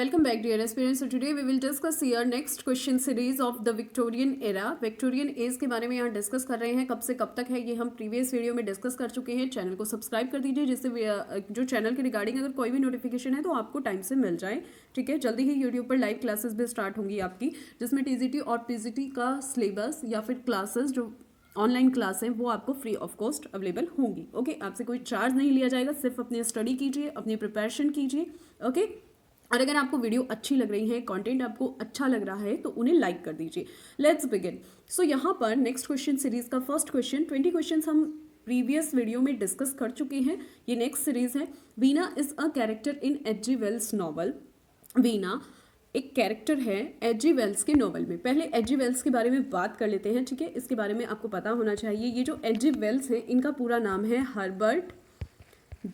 Welcome back dear aspirants. So today we will discuss here next question series of the Victorian era. Victorian age के बारे में यहाँ discuss कर रहे हैं, कब से कब तक है ये हम प्रीवियस वीडियो में डिस्कस कर चुके हैं. चैनल को सब्सक्राइब कर दीजिए जिससे जो चैनल के रिगार्डिंग अगर कोई भी नोटिफिकेशन है तो आपको टाइम से मिल जाए. ठीक है, जल्दी ही यूट्यूब पर लाइव क्लासेस भी स्टार्ट होंगी आपकी, जिसमें टीजीटी और पीजीटी का सिलेबस या फिर क्लासेस जो ऑनलाइन क्लास है वो आपको फ्री ऑफ कॉस्ट अवेलेबल होंगी. ओके, आपसे कोई चार्ज नहीं लिया जाएगा, सिर्फ अपनी स्टडी कीजिए, अपनी प्रिपरेशन कीजिए. ओके, और अगर आपको वीडियो अच्छी लग रही है, कंटेंट आपको अच्छा लग रहा है तो उन्हें लाइक कर दीजिए. Let's begin. सो यहाँ पर नेक्स्ट क्वेश्चन सीरीज का फर्स्ट क्वेश्चन, 20 क्वेश्चंस हम प्रीवियस वीडियो में डिस्कस कर चुके हैं. ये नेक्स्ट सीरीज है. Weena is a character in H G. Wells novel. Weena एक कैरेक्टर है एच.जी. वेल्स के नॉवल में. पहले एच.जी. वेल्स के बारे में बात कर लेते हैं. ठीक है, इसके बारे में आपको पता होना चाहिए. ये जो एच.जी. वेल्स है इनका पूरा नाम है हर्बर्ट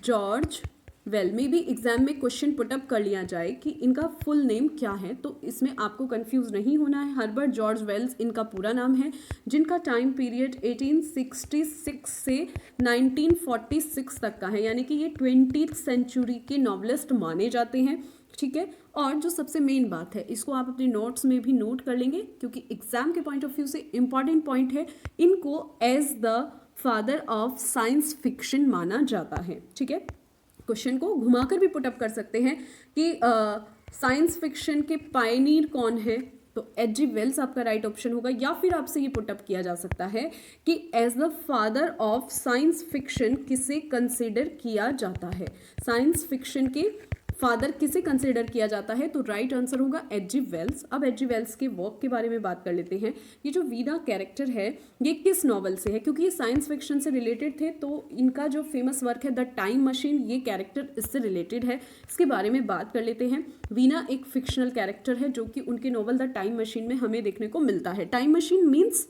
जॉर्ज वेल. में भी एग्जाम में क्वेश्चन पुटअप कर लिया जाए कि इनका फुल नेम क्या है, तो इसमें आपको कंफ्यूज नहीं होना है. हर्बर्ट जॉर्ज वेल्स इनका पूरा नाम है, जिनका टाइम पीरियड 1866 से 1946 तक का है, यानी कि ये 20th सेंचुरी के नॉवलिस्ट माने जाते हैं. ठीक है, और जो सबसे मेन बात है, इसको आप अपने नोट्स में भी नोट कर लेंगे क्योंकि एग्जाम के पॉइंट ऑफ व्यू से इंपॉर्टेंट पॉइंट है. इनको as the father of science fiction माना जाता है. ठीक है, क्वेश्चन को घुमाकर भी पुटअप कर सकते हैं कि साइंस फिक्शन के पायनियर कौन है, तो एच.जी. वेल्स आपका राइट ऑप्शन होगा. या फिर आपसे ये पुटअप किया जा सकता है कि as the father of science fiction किसे कंसिडर किया जाता है. साइंस फिक्शन के फादर किसे कंसिडर किया जाता है, तो राइट आंसर होगा एच.जी. वेल्स. अब एच.जी. वेल्स के वर्क के बारे में बात कर लेते हैं. ये जो वीना कैरेक्टर है ये किस नॉवल से है, क्योंकि ये साइंस फिक्शन से रिलेटेड थे, तो इनका जो फेमस वर्क है द टाइम मशीन, ये कैरेक्टर इससे रिलेटेड है. इसके बारे में बात कर लेते हैं. वीना एक फिक्शनल कैरेक्टर है जो कि उनके नॉवल द टाइम मशीन में हमें देखने को मिलता है. टाइम मशीन मीन्स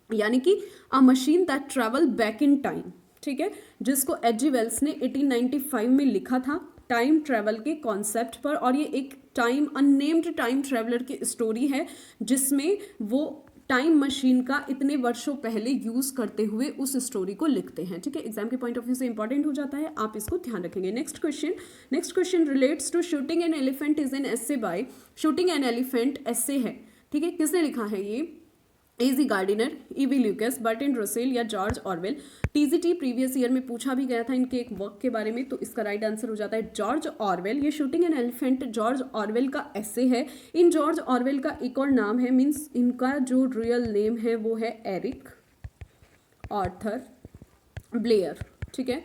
यानी कि अ machine that travel back in time. ठीक है, जिसको एच.जी. वेल्स ने 1895 में लिखा था टाइम ट्रैवल के कॉन्सेप्ट पर. और ये एक टाइम अननेम्ड टाइम ट्रैवलर की स्टोरी है जिसमें वो टाइम मशीन का इतने वर्षों पहले यूज करते हुए उस स्टोरी को लिखते हैं. ठीक है, एग्जाम के पॉइंट ऑफ व्यू से इंपॉर्टेंट हो जाता है, आप इसको ध्यान रखेंगे. Next question relates to shooting an elephant is an essay by. Shooting an elephant essay है. ठीक है, किसने लिखा है ये? A G Gardiner, E V Lucas, Bertrand Russell या George Orwell. TGT previous year में पूछा भी गया था इनके एक वर्क के बारे में, तो इसका राइट आंसर हो जाता है जॉर्ज ऑरवेल. ये shooting an elephant George Orwell का एसे है. इन जॉर्ज ऑरवेल का एक और नाम है, मीन्स इनका जो रियल नेम है वो है एरिक आर्थर ब्लेयर. ठीक है,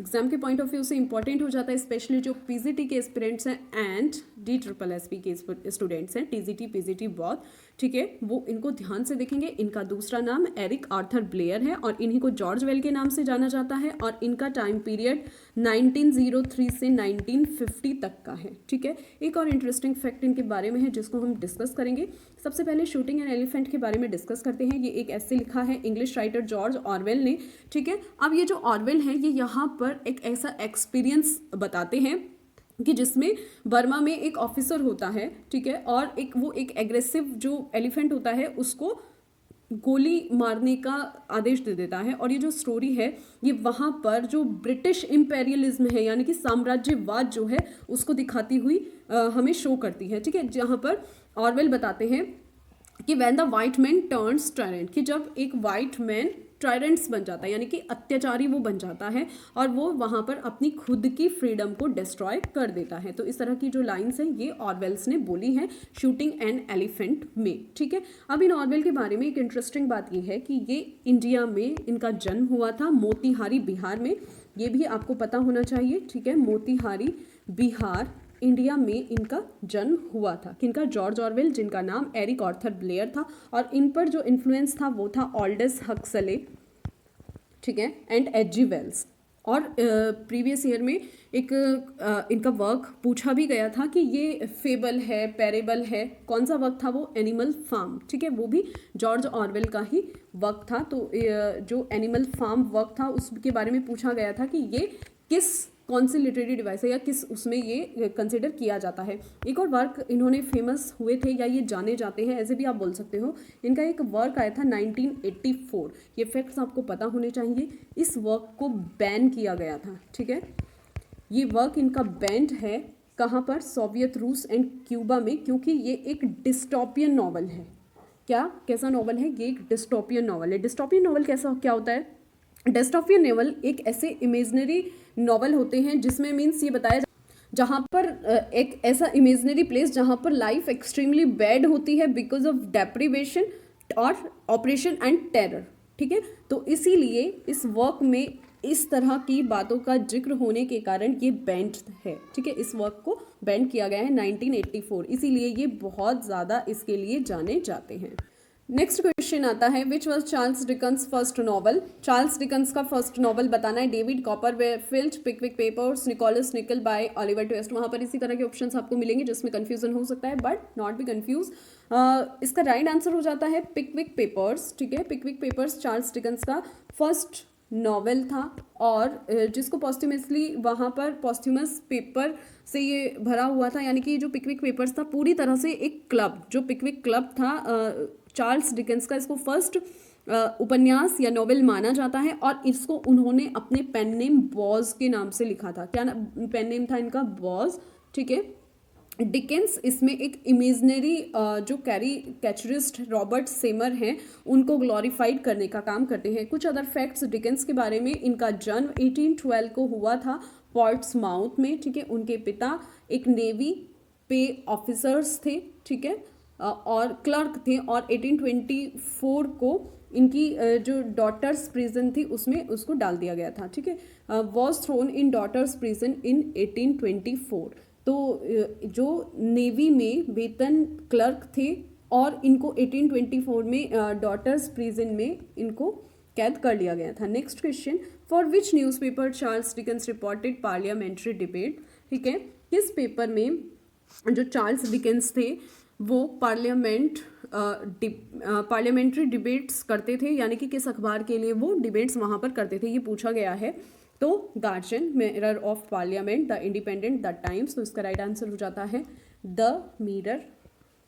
एग्जाम के पॉइंट ऑफ व्यू से इंपॉर्टेंट हो जाता है, स्पेशली जो पीजीटी के एस्पिरेंट्स हैं एंड DSSP के स्टूडेंट्स हैं, टीजीटी पीजीटी बहुत. ठीक है, वो इनको ध्यान से देखेंगे. इनका दूसरा नाम एरिक आर्थर ब्लेयर है और इन्हीं को जॉर्ज वेल के नाम से जाना जाता है. और इनका टाइम पीरियड 1903 से 1950 तक का है. ठीक है, एक और इंटरेस्टिंग फैक्ट इनके बारे में है जिसको हम डिस्कस करेंगे. सबसे पहले शूटिंग एन एलिफेंट के बारे में डिस्कस करते हैं. ये एक ऐसे लिखा है इंग्लिश राइटर जॉर्ज ऑरवेल ने. ठीक है, अब ये जो ऑरवेल है ये यहाँ पर एक ऐसा एक्सपीरियंस बताते हैं कि जिसमें बर्मा में एक ऑफिसर होता है. ठीक है, और वो एक एग्रेसिव जो एलिफेंट होता है उसको गोली मारने का आदेश दे देता है. और ये जो स्टोरी है ये वहाँ पर जो ब्रिटिश इम्पेरियलिज्म है यानी कि साम्राज्यवाद जो है उसको दिखाती हुई हमें शो करती है. ठीक है, जहाँ पर ऑरवेल बताते हैं कि when the white man turns tyrant, कि जब एक वाइट मैन टायरेंट्स बन जाता है यानी कि अत्याचारी वो बन जाता है और वो वहाँ पर अपनी खुद की फ्रीडम को डिस्ट्रॉय कर देता है. तो इस तरह की जो लाइंस हैं ये ऑरवेल्स ने बोली हैं शूटिंग एन एलिफेंट में. ठीक है, अब इन ऑरवेल के बारे में एक इंटरेस्टिंग बात ये है कि ये इंडिया में इनका जन्म हुआ था, मोतीहारी बिहार में. ये भी आपको पता होना चाहिए. ठीक है, मोतीहारी बिहार इंडिया में इनका जन्म हुआ था. किनका? जॉर्ज ऑरवेल, जिनका नाम एरिक आर्थर ब्लेयर था. और इन पर जो इन्फ्लुएंस था वो था ऑल्डस हक्सले. ठीक है, एंड एच.जी. वेल्स. और प्रीवियस ईयर में एक इनका वर्क पूछा भी गया था कि ये फेबल है, पैरेबल है. कौन सा वर्क था वो? Animal farm. ठीक है, वो भी जॉर्ज ऑरवेल का ही वर्क था. तो जो एनिमल फार्म वर्क था उसके बारे में पूछा गया था कि ये कौन सी लिटरेरी डिवाइस है या किस उसमें ये कंसिडर किया जाता है. एक और वर्क इन्होंने फेमस हुए थे या ये जाने जाते हैं, ऐसे भी आप बोल सकते हो. इनका एक वर्क आया था 1984. ये फैक्ट्स आपको पता होने चाहिए. इस वर्क को बैन किया गया था. ठीक है, ये वर्क इनका बैंड है कहाँ पर? सोवियत रूस एंड क्यूबा में, क्योंकि ये एक डिस्टोपियन नॉवल है। क्या कैसा नॉवल है? ये एक डिस्टोपियन नॉवल है। डिस्टोपियन नॉवल कैसा क्या होता है? डिस्टोपियन नॉवल एक ऐसे इमेजिनरी नॉवल होते हैं जिसमें मीन्स ये बताया जहाँ पर एक ऐसा इमेजिनरी प्लेस जहाँ पर लाइफ एक्सट्रीमली बैड होती है बिकॉज ऑफ डेप्रिवेशन और ऑपरेशन एंड टेरर। ठीक है, तो इसीलिए इस वर्क में इस तरह की बातों का जिक्र होने के कारण ये बैंड है। ठीक है, इस वर्क को बैंड किया गया है 1984, इसीलिए ये बहुत ज़्यादा इसके लिए जाने जाते हैं। नेक्स्ट क्वेश्चन आता है, which was Charles Dickens first novel? Charles Dickens का फर्स्ट नॉवल बताना है। डेविड कॉपरफील्ड, पिकविक पेपर्स, निकोलस निकल बाय ऑलिवर ट्विस्ट। वहाँ पर इसी तरह के ऑप्शंस आपको मिलेंगे जिसमें कंफ्यूजन हो सकता है, बट नॉट बी कंफ्यूज। इसका राइट आंसर हो जाता है पिकविक पेपर्स। ठीक है, पिकविक पेपर्स चार्ल्स डिकन्स का फर्स्ट नॉवेल था और जिसको पॉस्ट्यूमसली वहाँ पर पॉस्ट्यूमस पेपर से ये भरा हुआ था, यानी कि जो पिकविक पेपर्स था पूरी तरह से एक क्लब, जो पिकविक क्लब था चार्ल्स डिकेंस का, इसको फर्स्ट उपन्यास या नॉवेल माना जाता है और इसको उन्होंने अपने पेन नेम बॉज के नाम से लिखा था। क्या पेन नेम था इनका? बॉज। ठीक है, डिकेंस इसमें एक इमेजनरी जो कैचरिस्ट रॉबर्ट सेमर हैं उनको ग्लोरीफाइड करने का काम करते हैं। कुछ अदर फैक्ट्स डिकेंस के बारे में, इनका जन्म 1812 को हुआ था पोर्ट्समाउथ में। ठीक है, उनके पिता एक नेवी पे ऑफिसर्स थे। ठीक है, और क्लर्क थे और 1824 को इनकी जो डॉटर्स प्रिजन थी उसमें उसको डाल दिया गया था। ठीक है, was thrown in debtors prison in 1824। तो जो नेवी में वेतन क्लर्क थे और इनको 1824 में डॉटर्स प्रिजन में इनको कैद कर लिया गया था। Next question, for which newspaper Charles Dickens reported parliamentary debate? ठीक है, किस पेपर में जो चार्ल्स डिकेंस थे वो पार्लियामेंट्री डिबेट्स करते थे, यानी कि किस अखबार के लिए वो डिबेट्स वहाँ पर करते थे, ये पूछा गया है। तो guardian, mirror of parliament, the independent, the times. तो इसका राइट आंसर हो जाता है द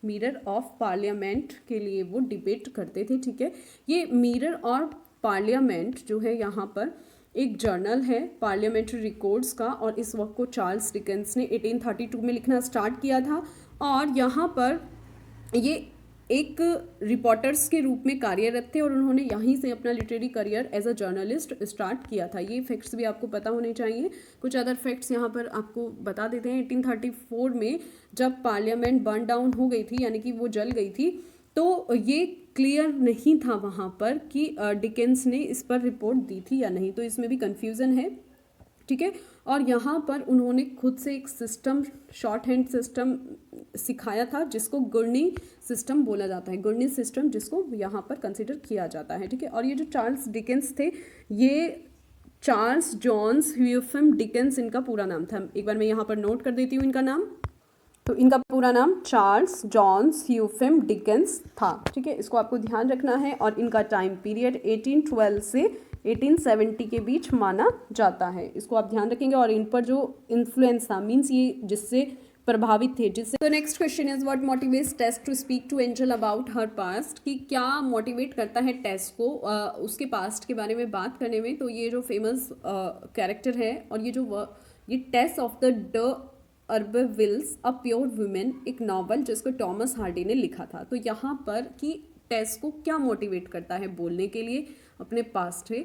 मिरर ऑफ पार्लियामेंट के लिए वो डिबेट करते थे। ठीक है, ये मिरर और पार्लियामेंट जो है यहाँ पर एक जर्नल है पार्लियामेंट्री रिकॉर्ड्स का, और इस वक्त को चार्ल्स डिकेंस ने 1832 में लिखना स्टार्ट किया था और यहाँ पर ये एक रिपोर्टर्स के रूप में कार्यरत थे और उन्होंने यहीं से अपना literary career as a journalist start किया था। ये फैक्ट्स भी आपको पता होने चाहिए। कुछ अदर फैक्ट्स यहाँ पर आपको बता देते हैं। 1834 में जब पार्लियामेंट बर्न डाउन हो गई थी, यानी कि वो जल गई थी, तो ये क्लियर नहीं था वहाँ पर कि डिकेंस ने इस पर रिपोर्ट दी थी या नहीं, तो इसमें भी कन्फ्यूज़न है। ठीक है, और यहाँ पर उन्होंने खुद से एक सिस्टम, शॉर्ट हैंड सिस्टम सिखाया था जिसको गुर्नी सिस्टम बोला जाता है। गुर्नी सिस्टम जिसको यहाँ पर कंसिडर किया जाता है। ठीक है, और ये जो चार्ल्स डिकेंस थे ये चार्ल्स जॉन्स ह्यूफिम डिकेंस इनका पूरा नाम था। एक बार मैं यहाँ पर नोट कर देती हूँ इनका नाम। तो इनका पूरा नाम चार्ल्स जॉन्स ह्यूफिम डिकेंस था। ठीक है, इसको आपको ध्यान रखना है। और इनका टाइम पीरियड 1812 से 1870 के बीच माना जाता है, इसको आप ध्यान रखेंगे। और इन पर जो इन्फ्लुएंस था, मीन्स ये जिससे प्रभावित थे, जिससे। तो next question is what motivates Tess to speak to Angel about her past? कि क्या मोटिवेट करता है टेस को उसके पास्ट के बारे में बात करने में? तो ये जो फेमस कैरेक्टर है और ये Tess of the Urbervilles a pure woman, एक नॉवल जिसको टॉमस हार्डी ने लिखा था। तो यहाँ पर कि टेस को क्या मोटिवेट करता है बोलने के लिए अपने पास्ट में,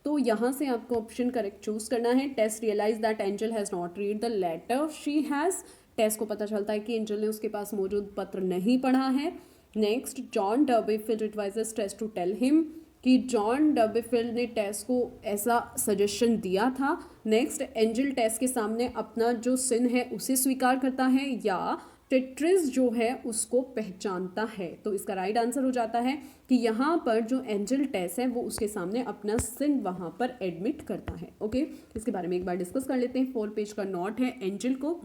तो यहाँ से आपको ऑप्शन करेक्ट चूज करना है। Tess realise that Angel has not read the letter she has. Tess को पता चलता है कि एंजल ने उसके पास मौजूद पत्र नहीं पढ़ा है। Next, John Durbeyfield advises Tess to tell him, कि जॉन डर्बीफील्ड ने टेस को ऐसा सजेशन दिया था। नेक्स्ट, एंजल टेस के सामने अपना जो सिन है उसे स्वीकार करता है या टेट्रिस जो है उसको पहचानता है। तो इसका राइट आंसर हो जाता है कि यहाँ पर जो एंजल टेस है वो उसके सामने अपना सिन वहाँ पर एडमिट करता है। ओके, इसके बारे में एक बार डिस्कस कर लेते हैं। 4 पेज का नोट है एंजल को।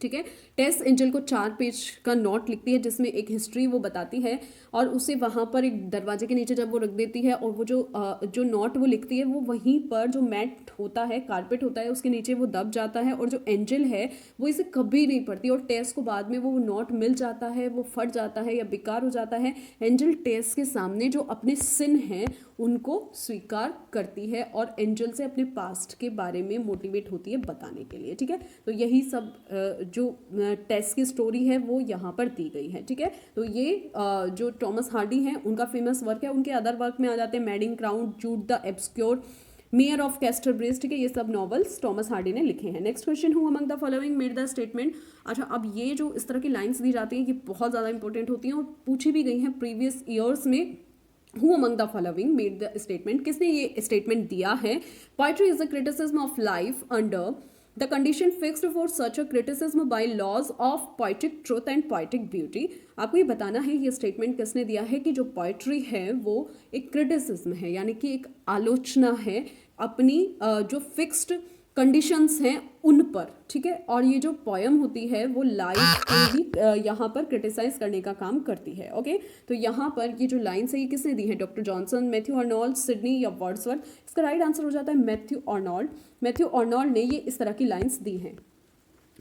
ठीक है, टेस एंजल को 4 पेज का नोट लिखती है जिसमें एक हिस्ट्री वो बताती है और उसे वहाँ पर एक दरवाजे के नीचे जब वो रख देती है और वो जो नोट वो लिखती है वो वहीं पर जो मैट होता है, कारपेट होता है, उसके नीचे वो दब जाता है और जो एंजल है वो इसे कभी नहीं पढ़ती और टेस को बाद में वो नोट मिल जाता है, वो फट जाता है या बेकार हो जाता है। एंजल टेस के सामने जो अपने सिन हैं उनको स्वीकार करती है और एंजल से अपने पास्ट के बारे में मोटिवेट होती है बताने के लिए। ठीक है, तो यही सब जो टेस की स्टोरी है वो यहाँ पर दी गई है, ठीक है। तो ये जो टॉमस हार्डी हैं उनका फेमस वर्क है। उनके अदर वर्क में आ जाते हैं Madding Crowd, Jude the Obscure, Mayor of Casterbridge, ठीक है। ये सब नॉवेल्स टॉमस हार्डी ने लिखे हैं। Next question, who among the following made the statement. अच्छा, अब ये जो इस तरह की लाइन्स दी जाती हैं ये बहुत ज़्यादा इंपॉर्टेंट होती हैं और पूछी भी गई हैं प्रीवियस ईयर्स में। Who among the following made the statement, किसने ये स्टेटमेंट दिया है? Poetry is a criticism of life under the condition fixed for such a criticism by laws of poetic truth and poetic beauty। आपको ये बताना है ये स्टेटमेंट किसने दिया है कि जो पोइट्री है वो एक क्रिटिसिज्म है, यानी कि एक आलोचना है अपनी जो फिक्स्ड कंडीशंस हैं उन पर, ठीक है। और ये जो पोयम होती है वो लाइफ को भी यहाँ पर क्रिटिसाइज करने का काम करती है, ओके। तो यहाँ पर ये जो लाइन्स है ये किसने दी है? Doctor Johnson, Matthew Arnold, Sydney या वर्ड्सवर्थ। इसका राइट आंसर हो जाता है मैथ्यू आर्नोल्ड। मैथ्यू आर्नोल्ड ने ये इस तरह की लाइन्स दी हैं।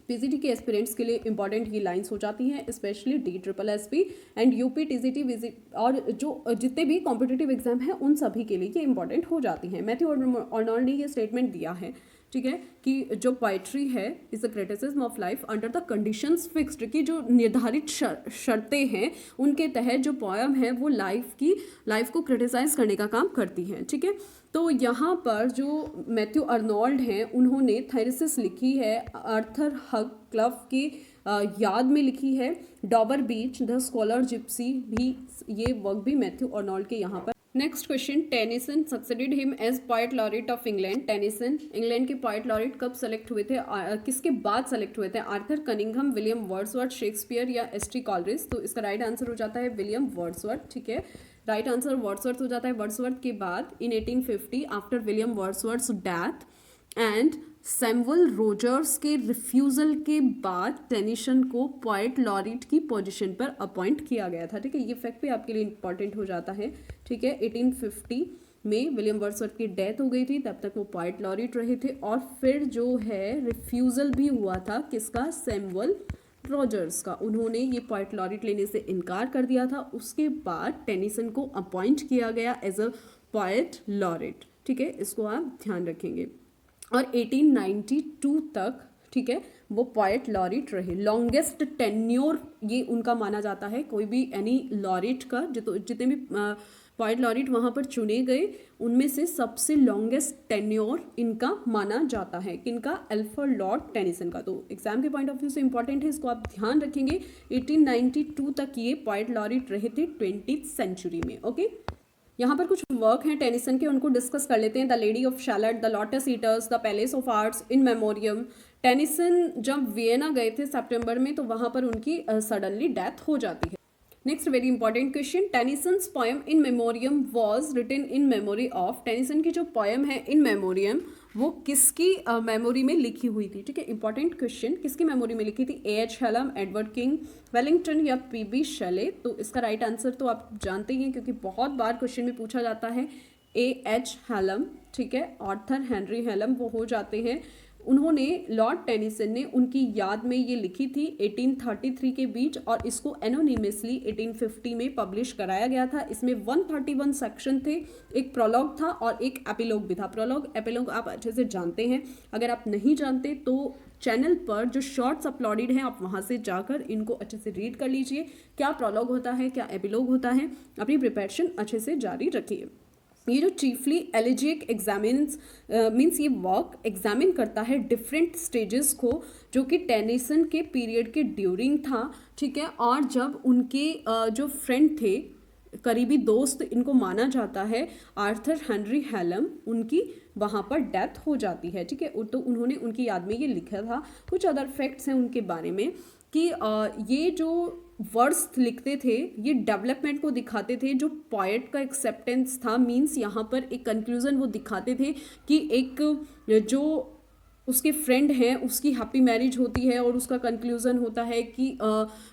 पीजीटी के एस्पिरेंट्स के लिए इंपॉर्टेंट ये लाइंस हो जाती हैं, specially DSSP and UP TCT visit और जो जितने भी कॉम्पिटिटिव एग्जाम हैं उन सभी के लिए ये इंपॉर्टेंट हो जाती हैं। मैथ्यू आर्नोल्ड ने ये स्टेटमेंट दिया है, ठीक है, कि जो पोइट्री है is a criticism of life under the conditions fixed, की जो निर्धारित शर्तें हैं उनके तहत जो पोयम है वो लाइफ को क्रिटिसाइज करने का काम करती है, ठीक है। तो यहाँ पर जो मैथ्यू आर्नोल्ड हैं उन्होंने थेरेसिस लिखी है आर्थर हग क्लफ की याद में लिखी है। Dover Beach, the scholar gypsy भी, ये वर्क भी मैथ्यू आर्नोल्ड के यहाँ पर। Next question, Tennyson succeeded him as poet laureate of England. Tennyson England के पोएट लॉरेट कब सेलेक्ट हुए थे, किसके बाद सेलेक्ट हुए थे? Arthur Cunningham, William Wordsworth, Shakespeare या एस.टी. कॉलरिज। तो इसका राइट आंसर हो जाता है विलियम वर्ड्सवर्थ, ठीक है। राइट आंसर वर्ड्सवर्थ हो जाता है। वर्ड्सवर्थ के बाद in 1850 after William Wordsworth's death and Samuel Rogers के रिफ्यूज़ल के बाद टेनिसन को पोएट लॉरेट की पोजीशन पर अपॉइंट किया गया था, ठीक है। ये फैक्ट भी आपके लिए इंपॉर्टेंट हो जाता है, ठीक है। 1850 में विलियम वर्ड्सवर्थ की डेथ हो गई थी, तब तक वो पोएट लॉरेट रहे थे और फिर जो है रिफ्यूज़ल भी हुआ था किसका? सैमुअल रोजर्स का। उन्होंने ये पोएट लॉरेट लेने से इनकार कर दिया था। उसके बाद टेनिसन को अपॉइंट किया गया एज अ पोएट लॉरेट, ठीक है। इसको आप ध्यान रखेंगे। और 1892 तक, ठीक है, वो पोएट लॉरेट रहे। लॉन्गेस्ट टेन्योर ये उनका माना जाता है, कोई भी एनी लॉरेट का जितने भी पोएट लॉरेट वहाँ पर चुने गए उनमें से सबसे लॉन्गेस्ट टेन्योर इनका माना जाता है। किनका? अल्फ्रेड लॉर्ड टेनिसन का। तो एग्जाम के पॉइंट ऑफ व्यू से इंपॉर्टेंट है, इसको आप ध्यान रखेंगे। 1892 तक ये पोएट लॉरेट रहे थे 20th सेंचुरी में, ओके। यहाँ पर कुछ वर्क हैं टेनिसन के, उनको डिस्कस कर लेते हैं। The Lady of Shalott, the Lotus Eaters, the Palace of Arts, In Memoriam. Tennyson जब वियना गए थे सितंबर में तो वहाँ पर उनकी सडनली डेथ हो जाती है। Next very important question, Tennyson's poem In Memoriam was written in memory of. Tennyson की जो पोएम है इन मेमोरियम वो किसकी मेमोरी में लिखी हुई थी, ठीक है। इंपॉर्टेंट क्वेश्चन, किसकी मेमोरी में लिखी थी? A.H. हेलम, एडवर्ड किंग, वेलिंगटन या P.B. शेले। तो इसका राइट आंसर तो आप जानते ही हैं क्योंकि बहुत बार क्वेश्चन में पूछा जाता है। A.H. हेलम, ठीक है, आर्थर हेनरी हेलम वो हो जाते हैं। उन्होंने लॉर्ड टेनिसन ने उनकी याद में ये लिखी थी 1833 के बीच और इसको एनोनिमसली 1850 में पब्लिश कराया गया था। इसमें 131 सेक्शन थे, एक प्रोलॉग था और एक एपिलॉग भी था। प्रोलॉग एपिलॉग आप अच्छे से जानते हैं, अगर आप नहीं जानते तो चैनल पर जो शॉर्ट्स अपलोडेड हैं आप वहाँ से जाकर इनको अच्छे से रीड कर लीजिए। क्या प्रोलॉग होता है, क्या एपिलॉग होता है, अपनी प्रिपरेशन अच्छे से जारी रखिए। ये जो चीफली एलिजिक एग्जामिन्स मीन्स ये वर्क एग्जामिन करता है डिफरेंट स्टेजेस को जो कि टेनिसन के पीरियड के ड्यूरिंग था, ठीक है। और जब उनके जो फ्रेंड थे, करीबी दोस्त इनको माना जाता है, आर्थर हेनरी हेलम, उनकी वहाँ पर डेथ हो जाती है, ठीक है। तो उन्होंने उनकी याद में ये लिखा था। कुछ अदर फैक्ट्स हैं उनके बारे में कि ये जो वर्ड्स लिखते थे ये डेवलपमेंट को दिखाते थे, जो पोएट का एक्सेप्टेंस था, मींस यहाँ पर एक कंक्लूजन वो दिखाते थे कि एक जो उसके फ्रेंड हैं उसकी हैप्पी मैरिज होती है और उसका कंक्लूजन होता है कि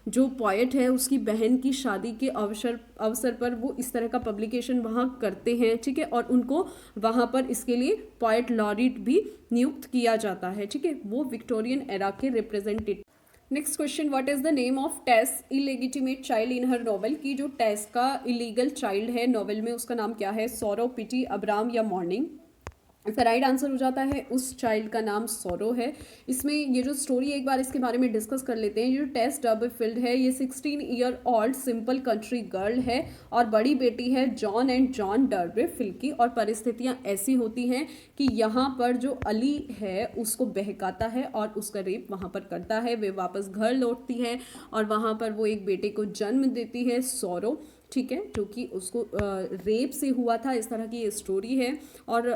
जो पोएट है उसकी बहन की शादी के अवसर पर वो इस तरह का पब्लिकेशन वहाँ करते हैं, ठीक है। और उनको वहाँ पर इसके लिए पोएट लॉरेट भी नियुक्त किया जाता है, ठीक है। वो विक्टोरियन एरा के representative. Next question, what is the name of Tess illegitimate child in her novel. की जो टेस का इलीगल चाइल्ड है नॉवेल में उसका नाम क्या है? सॉरो, पिटी, अब्राम या मॉर्निंग। इसका राइट आंसर हो जाता है उस चाइल्ड का नाम सोरो है। इसमें ये जो स्टोरी एक बार इसके बारे में डिस्कस कर लेते हैं। ये जो टेस डबरफील्ड है ये 16 year old simple country girl है और बड़ी बेटी है जॉन एंड जॉन डबरफील्ड की। और परिस्थितियां ऐसी होती हैं कि यहाँ पर जो अली है उसको बहकाता है और उसका रेप वहाँ पर करता है। वे वापस घर लौटती है और वहाँ पर वो एक बेटे को जन्म देती है सोरो, ठीक है, जो कि उसको रेप से हुआ था। इस तरह की ये स्टोरी है। और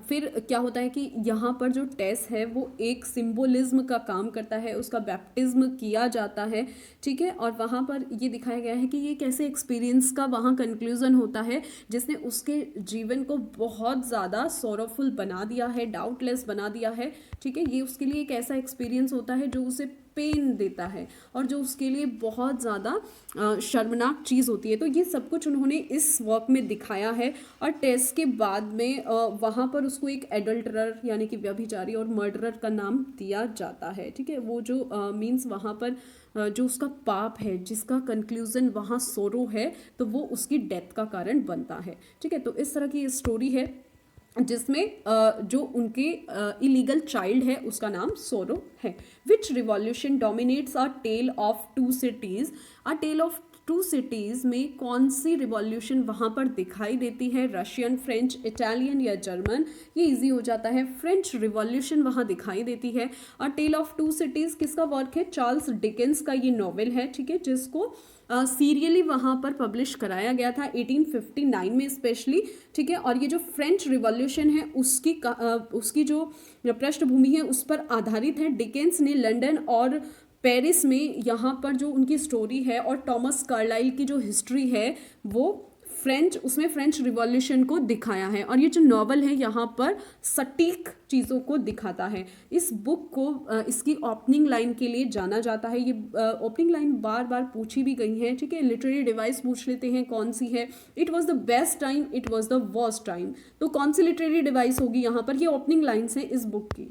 फिर क्या होता है कि यहाँ पर जो टेस है वो एक सिंबोलिज्म का काम करता है, उसका बैप्टिज्म किया जाता है, ठीक है। और वहाँ पर ये दिखाया गया है कि ये कैसे एक्सपीरियंस का वहाँ कंक्लूजन होता है जिसने उसके जीवन को बहुत ज़्यादा सोरोफुल बना दिया है, डाउटलेस बना दिया है, ठीक है। ये उसके लिए एक ऐसा एक्सपीरियंस होता है जो उसे पेन देता है और जो उसके लिए बहुत ज़्यादा शर्मनाक चीज़ होती है। तो ये सब कुछ उन्होंने इस वर्क में दिखाया है। और टेस्ट के बाद में वहाँ पर उसको एक एडल्टरर यानी कि व्यभिचारी और मर्डरर का नाम दिया जाता है, ठीक है। वो जो मीन्स वहाँ पर जो उसका पाप है जिसका कंक्लूजन वहाँ सोरो है तो वो उसकी डेथ का कारण बनता है, ठीक है। तो इस तरह की स्टोरी है जिसमें जो उनके इलीगल चाइल्ड है उसका नाम सोरो है। Which revolution dominates a tale of two cities. A tale of two cities में कौन सी रिवॉल्यूशन वहाँ पर दिखाई देती है? रशियन, फ्रेंच, इटालियन या जर्मन? ये इजी हो जाता है, फ्रेंच रिवॉल्यूशन वहाँ दिखाई देती है। और टेल ऑफ टू सिटीज़ किसका वर्क है? चार्ल्स डिकेंस का ये नॉवेल है, ठीक है, जिसको सीरियली वहाँ पर पब्लिश कराया गया था 1859 में स्पेशली, ठीक है। और ये जो फ्रेंच रिवॉल्यूशन है उसकी जो पृष्ठभूमि है उस पर आधारित है। डिकेंस ने लंदन और पेरिस में यहाँ पर जो उनकी स्टोरी है और टॉमस कार्लाइल की जो हिस्ट्री है वो उसमें फ्रेंच रिवॉल्यूशन को दिखाया है। और ये जो नॉवल है यहाँ पर सटीक चीज़ों को दिखाता है। इस बुक को इसकी ओपनिंग लाइन के लिए जाना जाता है। ये ओपनिंग लाइन बार बार पूछी भी गई है, ठीक है। लिटरेरी डिवाइस पूछ लेते हैं कौन सी है? It was the best time, it was the worst time. तो कौन सी लिटरेरी डिवाइस होगी यहाँ पर? ये ओपनिंग लाइन्स हैं इस बुक की।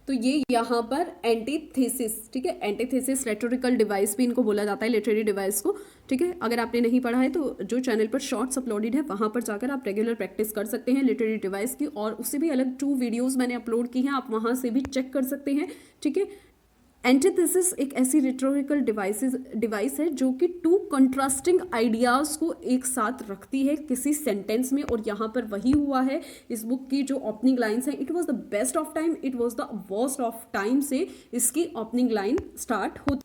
तो ये यहाँ पर एंटीथेसिस, ठीक है, एंटीथेसिस रेटोरिकल डिवाइस भी इनको बोला जाता है, लिटरेरी डिवाइस को, ठीक है। अगर आपने नहीं पढ़ा है तो जो चैनल पर शॉर्ट्स अपलोडेड है वहाँ पर जाकर आप रेगुलर प्रैक्टिस कर सकते हैं लिटरेरी डिवाइस की। और उससे भी अलग 2 वीडियोज़ मैंने अपलोड की हैं, आप वहाँ से भी चेक कर सकते हैं, ठीक है। एंटीथेसिस एक ऐसी रिटोरिकल डिवाइस है जो कि 2 कंट्रास्टिंग आइडियाज़ को एक साथ रखती है किसी सेंटेंस में। और यहाँ पर वही हुआ है। इस बुक की जो ओपनिंग लाइन्स हैं, it was the best of time, it was the worst of time से इसकी ओपनिंग लाइन स्टार्ट होती।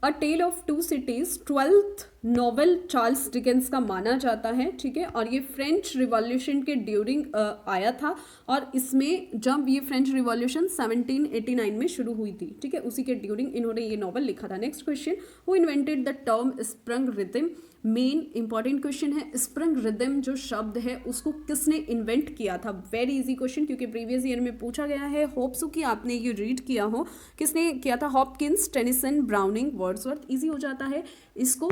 A tale of two cities 12th novel Charles Dickens का माना जाता है, ठीक है। और ये फ्रेंच रिवॉल्यूशन के ड्यूरिंग आया था। और इसमें जब ये फ्रेंच रिवॉल्यूशन 1789 में शुरू हुई थी, ठीक है, उसी के ड्यूरिंग इन्होंने ये नॉवल लिखा था। Next question, who invented the term sprung rhythm. Main important question है, स्प्रंग रिदम जो शब्द है उसको किसने इन्वेंट किया था? वेरी इजी क्वेश्चन, क्योंकि प्रीवियस ईयर में पूछा गया है। होप सो कि आपने ये रीड किया हो। किसने किया था? Hopkins, Tennyson, browning, Wordsworth. Easy हो जाता है। इसको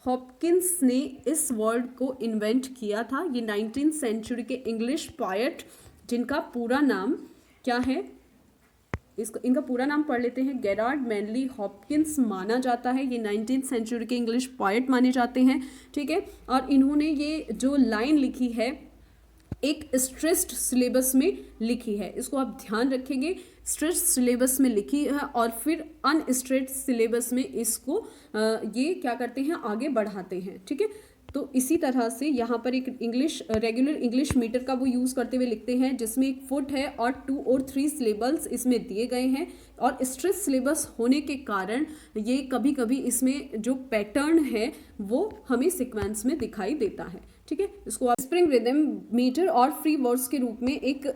हॉपकिंस ने इस वर्ड को इन्वेंट किया था। ये 19th सेंचुरी के इंग्लिश पोएट जिनका पूरा नाम क्या है? इनका पूरा नाम पढ़ लेते हैं। गेरार्ड मैनली हॉपकिंस माना जाता है। ये 19th सेंचुरी के इंग्लिश पोएट माने जाते हैं, ठीक है। और इन्होंने ये जो लाइन लिखी है एक स्ट्रेस्ड सिलेबस में लिखी है, इसको आप ध्यान रखेंगे। स्ट्रेस्ड सिलेबस में लिखी है और फिर अनस्ट्रेस्ड सिलेबस में इसको ये क्या करते हैं, आगे बढ़ाते हैं, ठीक है। तो इसी तरह से यहाँ पर एक रेगुलर इंग्लिश मीटर का वो यूज़ करते हुए लिखते हैं जिसमें एक फुट है और 2 और 3 सिलेबल्स इसमें दिए गए हैं। और स्ट्रेस सिलेबस होने के कारण ये कभी कभी इसमें जो पैटर्न है वो हमें सीक्वेंस में दिखाई देता है, ठीक है। इसको आप स्प्रिंग रिदम मीटर और फ्री वर्ड्स के रूप में एक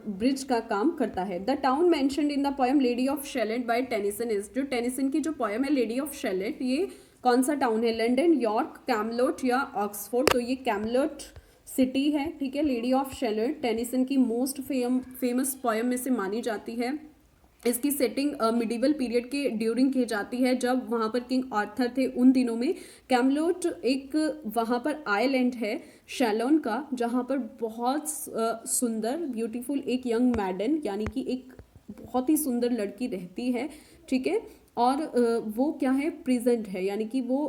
ब्रिज का काम करता है। The town mentioned in the poem Lady of Shalott by Tennyson is. जो टेनिसन की जो पोएम है लेडी ऑफ शैलेट, ये कौन सा टाउन है? लंदन, यॉर्क, कैमलोट या ऑक्सफोर्ड? तो ये कैमलोट सिटी है, ठीक है। लेडी ऑफ शैलेट टेनिसन की मोस्ट फेमस पोएम में से मानी जाती है। इसकी सेटिंग मिडिवल पीरियड के ड्यूरिंग की जाती है जब वहाँ पर किंग आर्थर थे उन दिनों में। कैमलोट एक वहाँ पर आइलैंड है शैलोन का, जहाँ पर बहुत सुंदर ब्यूटीफुल एक यंग मैडन यानी कि एक बहुत ही सुंदर लड़की रहती है, ठीक है। और वो क्या है? प्रेजेंट है, यानी कि वो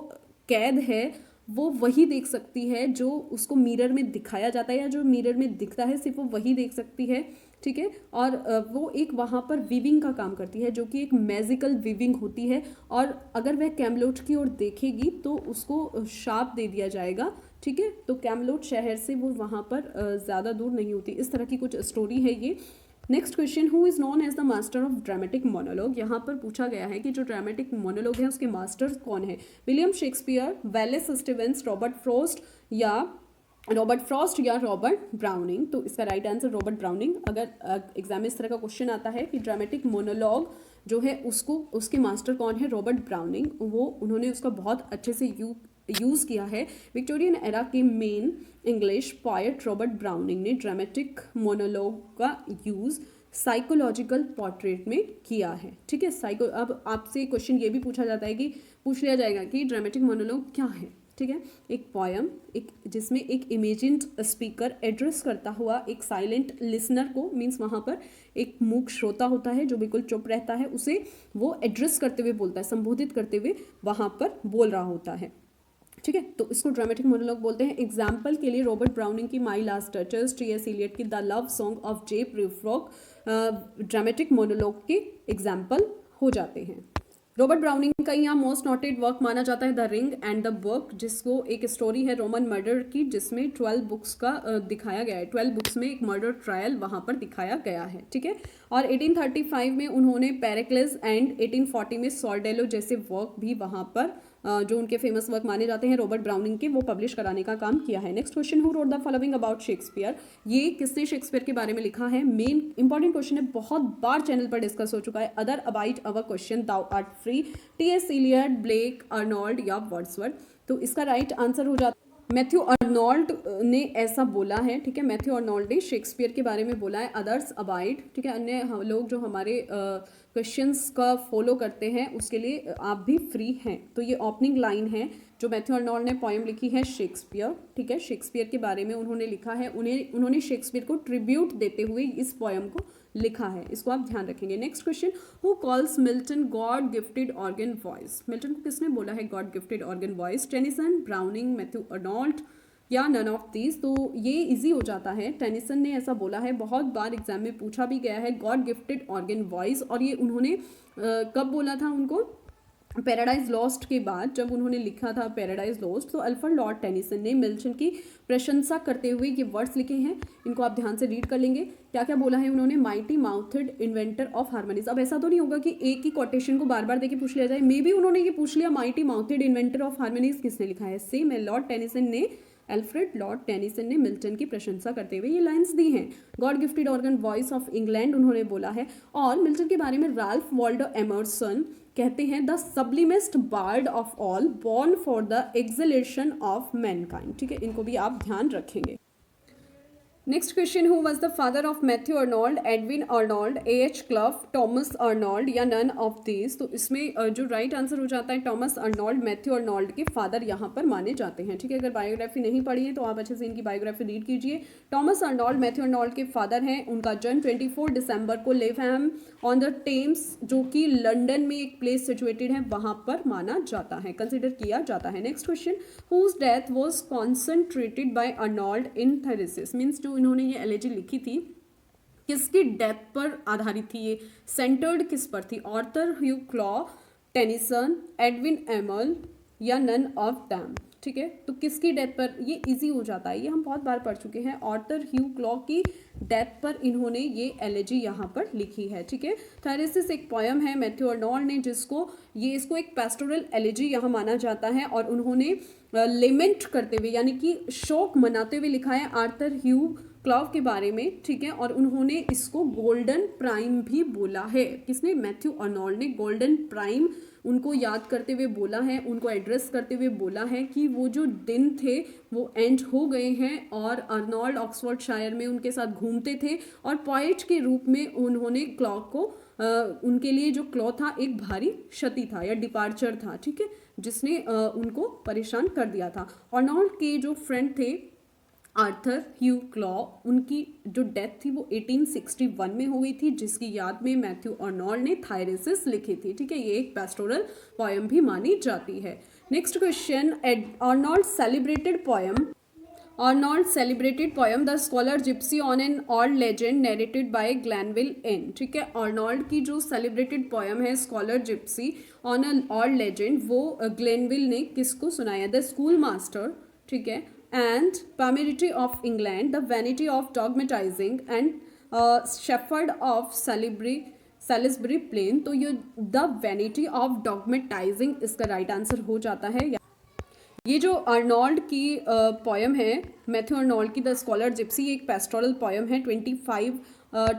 कैद है वो वही देख सकती है जो उसको मिरर में दिखाया जाता है, या जो मिरर में दिखता है सिर्फ वो वही देख सकती है, ठीक है। और वो एक वहाँ पर विविंग का काम करती है, जो कि एक मैजिकल विविंग होती है। और अगर वह कैमलोट की ओर देखेगी तो उसको शाप दे दिया जाएगा, ठीक है। तो कैमलोट शहर से वो वहाँ पर ज़्यादा दूर नहीं होती। इस तरह की कुछ स्टोरी है ये। Next question, who is known as the master of dramatic monologue. यहाँ पर पूछा गया है कि जो ड्रामेटिक मोनोलॉग है उसके मास्टर कौन है। William Shakespeare, Wallace Stevens, Robert Frost या रॉबर्ट ब्राउनिंग। तो इसका राइट आंसर रॉबर्ट ब्राउनिंग। अगर एग्जाम में इस तरह का क्वेश्चन आता है कि ड्रामेटिक मोनोलॉग जो है उसको उसके मास्टर कौन है, रॉबर्ट ब्राउनिंग। वो उन्होंने उसका बहुत अच्छे से यूज़ किया है। विक्टोरियन एरा के main English poet Robert browning ने ड्रामेटिक मोनोलॉग का यूज़ साइकोलॉजिकल पोर्ट्रेट में किया है, ठीक है। अब आपसे क्वेश्चन ये भी पूछा जाता है कि पूछ लिया जाएगा कि ड्रामेटिक मोनोलॉग क्या है, ठीक है। एक पोयम, एक जिसमें एक इमेजिन्ड स्पीकर एड्रेस करता हुआ एक साइलेंट लिसनर को, मीन्स वहाँ पर एक मूक श्रोता होता है जो बिल्कुल चुप रहता है, उसे वो एड्रेस करते हुए बोलता है, संबोधित करते हुए वहाँ पर बोल रहा होता है, ठीक है। तो इसको ड्रामेटिक मोनोलॉग बोलते हैं। एग्जाम्पल के लिए रॉबर्ट ब्राउनिंग की My Last Duchess, T S. Eliot की the Love Song of J Prufrock dramatic monologue के एग्जाम्पल हो जाते हैं। रॉबर्ट ब्राउनिंग का यहाँ मोस्ट नोटेड वर्क माना जाता है the ring and the book, जिसको एक स्टोरी है रोमन मर्डर की, जिसमें 12 बुक्स का दिखाया गया है। 12 बुक्स में एक मर्डर ट्रायल वहाँ पर दिखाया गया है, ठीक है। और 1835 में उन्होंने पेरिक्लिस एंड 1840 में सॉर्डेलो जैसे वर्क भी वहाँ पर जो उनके फेमस वर्क माने जाते हैं रॉबर्ट ब्राउनिंग के, वो पब्लिश कराने का काम किया है। Next question, who wrote the following about Shakespeare. ये किसने शेक्सपियर के बारे में लिखा है। मेन इंपॉर्टेंट क्वेश्चन है, बहुत बार चैनल पर डिस्कस हो चुका है। Others abide our question, thou art free, T S. Eliot, Blake, Arnold या वर्ड्सवर्थ। तो इसका राइट आंसर हो जाता है मैथ्यू अर्नोल्ड ने ऐसा बोला है, ठीक है। मैथ्यू अर्नोल्ड ने शेक्सपियर के बारे में बोला है। अदर्स अबाइड, ठीक है। अन्य लोग जो हमारे क्वेश्चंस का फॉलो करते हैं उसके लिए आप भी फ्री हैं। तो ये ओपनिंग लाइन है जो मैथ्यू अर्नोल्ड ने पोएम लिखी है शेक्सपियर, ठीक है। शेक्सपियर के बारे में उन्होंने लिखा है, उन्होंने शेक्सपियर को ट्रिब्यूट देते हुए इस पोएम को लिखा है, इसको आप ध्यान रखेंगे। Next question, who calls Milton God gifted organ voice. Milton को किसने बोला है God gifted organ voice. Tennyson, browning, Matthew Arnold या नन ऑफ दीज। तो ये इजी हो जाता है, टेनिसन ने ऐसा बोला है, बहुत बार एग्जाम में पूछा भी गया है गॉड गिफ्टेड ऑर्गन वॉइस। और ये उन्होंने कब बोला था उनको, पैराडाइज लॉस्ट के बाद जब उन्होंने लिखा था पैराडाइज लॉस्ट, तो अल्फ्रेड लॉर्ड टेनिसन ने मिल्टन की प्रशंसा करते हुए ये वर्ड्स लिखे हैं। इनको आप ध्यान से रीड कर लेंगे। क्या क्या बोला है उन्होंने, mighty mouthed inventor of harmonies. अब ऐसा तो नहीं होगा कि एक ही कोटेशन को बार बार देके पूछ लिया जाए, मे बी उन्होंने ये पूछ लिया mighty mouthed inventor of harmonies किसने लिखा है। सेम है, लॉर्ड टेनिसन ने, अल्फ्रेड लॉर्ड टेनिसन ने मिल्टन की प्रशंसा करते हुए ये लाइंस दी हैं। God gifted organ voice of England उन्होंने बोला है। और मिल्टन के बारे में राल्फ वॉल्डो एमर्सन कहते हैं the sublimest bard of all, born for the exaltation of mankind, ठीक है। इनको भी आप ध्यान रखेंगे। Next question, who was the father of Matthew Arnold, Edwin Arnold, A H. Clough, Thomas Arnold या नन ऑफ दीज। तो इसमें जो राइट आंसर हो जाता है टॉमस अर्नोल्ड, मैथ्यू अर्नोल्ड के फादर यहाँ पर माने जाते हैं, ठीक है। अगर बायोग्राफी नहीं पढ़ी है तो आप अच्छे से इनकी बायोग्राफी रीड कीजिए। टॉमस अर्नोल्ड मैथ्यू अर्नोल्ड के फादर हैं। उनका जन्म 24 दिसंबर को लेफहैम ऑन द टेम्स, जो कि लंदन में एक प्लेस सिचुएटेड है, वहाँ पर माना जाता है, कंसिडर किया जाता है। Next question, whose death was concentrated by Arnold in Thyrsis. Means जो इन्होंने ये एलेजी लिखी थी किसकी डेथ पर आधारित थी, ये सेंटर्ड किस पर थी। ऑर्थर ह्यू क्लॉ, टेनिसन, एडविन एमल या नन ऑफ दैम, ठीक है। तो किसकी डेथ पर, ये इजी हो जाता है, ये हम बहुत बार पढ़ चुके हैं। ऑर्थर ह्यू क्लॉ की डेथ पर इन्होंने ये एलेजी यहाँ पर लिखी है, ठीक है। थेरेसिस एक पोयम है मैथ्यू अर्नोल्ड ने, जिसको इसको एक पेस्टोरल एलेजी यहाँ माना जाता है। और उन्होंने लेमेंट करते हुए यानी कि शोक मनाते हुए लिखा है आर्थर ह्यू क्लॉ के बारे में, ठीक है। और उन्होंने इसको गोल्डन प्राइम भी बोला है। किसने, मैथ्यू अर्नोल्ड ने गोल्डन प्राइम उनको याद करते हुए बोला है, उनको एड्रेस करते हुए बोला है कि वो जो दिन थे वो एंड हो गए हैं। और अर्नोल्ड ऑक्सफोर्डशायर में उनके साथ घूमते थे और पोएट के रूप में उन्होंने क्लॉ को उनके लिए जो क्लॉ था एक भारी क्षति था या डिपार्चर था, ठीक है, जिसने उनको परेशान कर दिया था। अर्नोल्ड के जो फ्रेंड थे आर्थर ह्यू क्लॉ, उनकी जो डेथ थी वो 1861 में हो गई थी, जिसकी याद में मैथ्यू अर्नोल्ड ने थायरेसिस लिखी थी। ठीक है, ये एक पेस्टोरल पोएम भी मानी जाती है। Next question, Arnold celebrated poem the scholar Gipsy on an old legend narrated by Glanvill in. ठीक है, अर्नोल्ड की जो सेलिब्रेटेड पोएम है Scholar Gipsy on an old legend, वो ग्लेनविल ने किसको सुनाया? द स्कूल मास्टर, ठीक है, and pamerity of England, the Vanity of Dogmatizing and Shepherd of Salisbury Plain. तो ये द वैनिटी ऑफ डॉगमेटाइजिंग इसका राइट आंसर हो जाता है। ये जो अर्नोल्ड की पोएम है, मैथ्यू अर्नोल्ड की द स्कॉलर जिप्सी, एक पेस्टोरल पोएम है, 25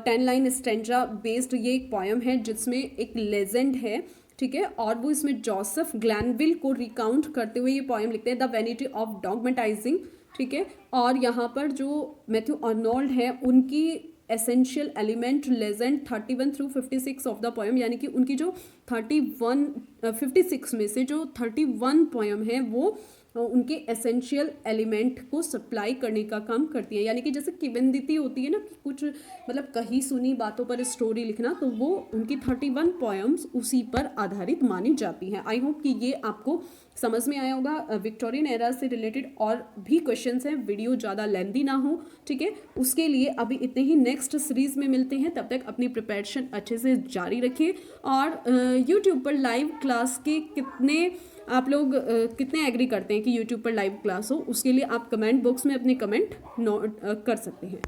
10 लाइन स्टेंजा बेस्ड ये एक पोएम है जिसमें एक लेजेंड है। ठीक है, और वो इसमें जोसेफ ग्लैनविल को रिकाउंट करते हुए ये पोएम लिखते हैं, द वैनिटी ऑफ डॉगमेटाइजिंग। ठीक है, और यहाँ पर जो मैथ्यू अर्नोल्ड है उनकी essential element legend 31 through 56 of the poem, यानी कि उनकी जो 56 में से जो 31 पोएम है वो उनके एसेंशियल एलिमेंट को सप्लाई करने का काम करती है। यानी कि जैसे किंवदंती होती है ना, कुछ मतलब कहीं सुनी बातों पर स्टोरी लिखना, तो वो उनकी 31 पोएम्स उसी पर आधारित मानी जाती हैं। आई होप कि ये आपको समझ में आया होगा। विक्टोरियन एरा से रिलेटेड और भी क्वेश्चंस हैं, वीडियो ज़्यादा लेंथी ना हो। ठीक है, उसके लिए अभी इतने ही, नेक्स्ट सीरीज़ में मिलते हैं। तब तक अपनी प्रिपरेशन अच्छे से जारी रखिए। और यूट्यूब पर लाइव क्लास के कितने आप लोग कितने एग्री करते हैं कि यूट्यूब पर लाइव क्लास हो, उसके लिए आप कमेंट बॉक्स में अपने कमेंट नोट कर सकते हैं।